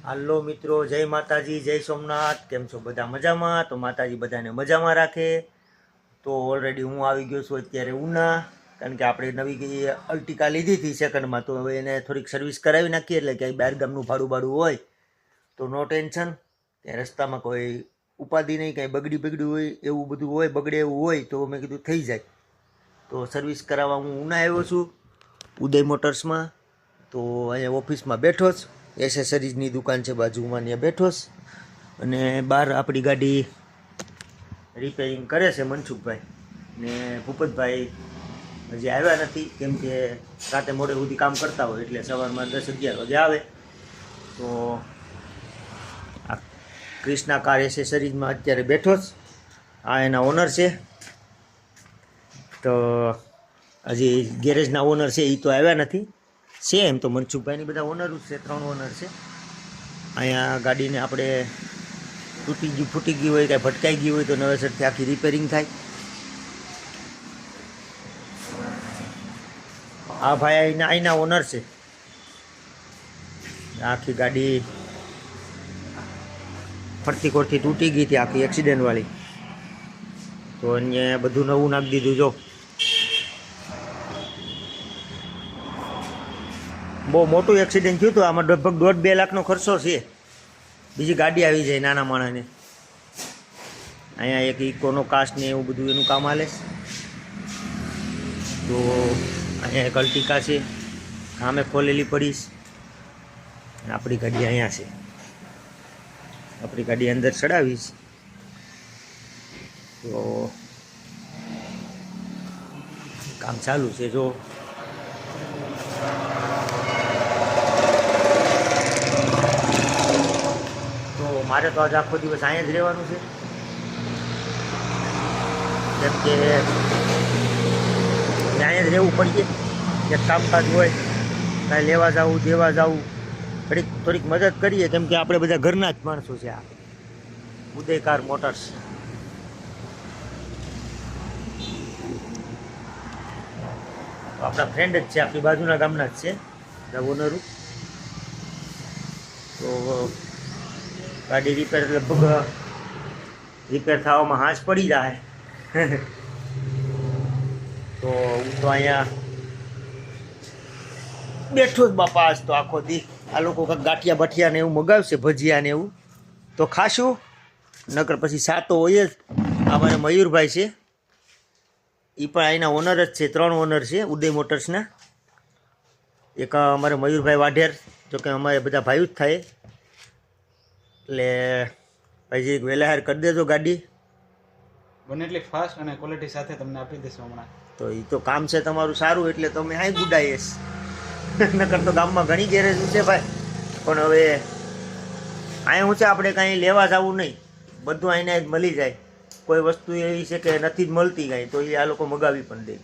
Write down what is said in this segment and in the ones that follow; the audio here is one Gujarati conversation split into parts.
હાલો મિત્રો, જય માતાજી, જય સોમનાથ। કેમ છો બધા? મજામાં? તો માતાજી બધાને મજામાં રાખે। તો ઓલરેડી હું આવી ગયો છું અત્યારે ઉના, કારણ કે આપણે નવી અલ્ટિકા લીધી હતી સેકન્ડમાં, તો હવે એને થોડીક સર્વિસ કરાવી નાખીએ, એટલે કે બહાર ગામનું ભાડું હોય તો નો ટેન્શન। ત્યાં રસ્તામાં કોઈ ઉપાધિ નહીં, કાંઈ બગડ્યું હોય એવું બધું હોય, બગડે એવું હોય તો મેં કીધું થઈ જાય। તો સર્વિસ કરાવવા હું ઉના આવ્યો છું ઉદય મોટર્સમાં। તો અહીંયા ઓફિસમાં બેઠો જ, એસેસરીઝની દુકાન છે બાજુમાં, ત્યાં બેઠો જ। અને બહાર આપણી ગાડી રિપેરિંગ કરે છે મનસુખભાઈ ને ભૂપતભાઈ હજી આવ્યા નથી, કેમ કે રાતે મોડે સુધી કામ કરતા હોય, એટલે સવારમાં 10-11 વાગે આવે। તો આ ક્રિષ્ના કાર એસેસરીઝમાં અત્યારે બેઠો જ, આ એના ઓનર છે। તો હજી ગેરેજના ઓનર છે એ તો આવ્યા નથી, છે એમ તો મનસુખભાઈની બધા ઓનર જ છે, 3 ઓનર છે। અહીંયા ગાડીને આપણે તૂટી ગયું, ફૂટી ગયું હોય, કાંઈ ભટકાઈ ગયું હોય તો નવેસરથી આખી રિપેરિંગ થાય। આ ભાઈ અહીંના ઓનર છે। આખી ગાડી ફરતી કોરથી તૂટી ગઈ હતી, આખી એક્સિડન્ટવાળી, તો અહીંયા બધું નવું નાખી દીધું। જો બહુ મોટું એક્સિડન્ટ થયું હતું, આમાં લગભગ 1.5-2 લાખનો ખર્ચો છે। બીજી ગાડી આવી જાય નાના માણસને। અહીંયા એક ઇકોનો કાસ્ટ ને એવું બધું એનું કામ હાલે। તો અહીંયા એક અલ્ટિકા છે, સામે ખોલેલી પડીશ, આપણી ગાડી અહીંયા છે, આપણી ગાડી અંદર ચડાવીશ। તો કામ ચાલુ છે। જો મારે તો આજે આખો દિવસ અહીંયા જ રહેવાનું છે, કેમ કે અહીંયા જ રહેવું પડીએ। એક કામકાજ હોય, કાંઈ લેવા જવું, દેવા જવું, થોડીક મદદ કરીએ, કેમ કે આપણે બધા ઘરના જ માણસો છે। આ ઉદય કાર મોટર્સ, આપણા ફ્રેન્ડ જ છે, આપણી બાજુના ગામના જ છે ઓનરું। તો ગાડી લગભગ રિપેર થવામાં હાંસ પડી જાય। તો હું તો અહીંયા બેઠો જ બાપા, આજ તો આખો દી આ લોકો કંઈક ગાંઠિયા બઠિયા ને એવું મગાવશે, ભજીયા ને એવું તો ખાશું, નકર પછી સાતો હોય જ। અમારે મયુરભાઈ છે, એ પણ અહીંના ઓનર જ છે, 3 ઓનર છે ઉદય મોટર્સના। એક અમારે મયુરભાઈ વાઢેર, જોકે અમારે બધા ભાઈઓ જ થાય, એટલે ભાઈ વહેલા હાર કરી દેજો ગાડી, બને એટલી ફાસ્ટ અને ક્વોલિટી સાથે તમને આપી દઈશું હમણાં। તો એ તો કામ છે તમારું સારું, એટલે તમે હાઈ ગુડાઈશ। નકર તો ગામમાં ઘણી ગેરેજ છે ભાઈ, પણ હવે અહીંયા શું છે, આપણે કાંઈ લેવા જવું નહીં, બધું અહીંને જ મળી જાય। કોઈ વસ્તુ એવી છે કે નથી જ મળતી કાંઈ, તો એ આ લોકો મગાવી પણ દે।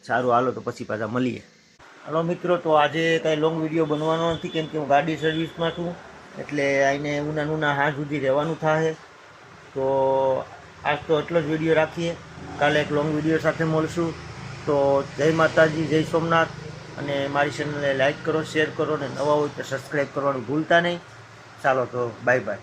સારું, હાલો તો પછી પાછા મળીએ। હાલો મિત્રો, તો આજે કાંઈ લોંગ વિડીયો બનવાનો નથી, કેમ કે હું ગાડી સર્વિસમાં છું, એટલે આઈને ઉના હાથ સુધી રહેવાનું થાય। તો આજ તો એટલો જ વિડીયો રાખીએ, કાલે એક લોંગ વિડીયો સાથે મળશું। તો જય માતાજી, જય સોમનાથ। અને મારી ચેનલને લાઈક કરો, શેર કરો, ને નવા હોય તો સબસ્ક્રાઈબ કરવાનું ભૂલતા નહીં। ચાલો તો બાય બાય।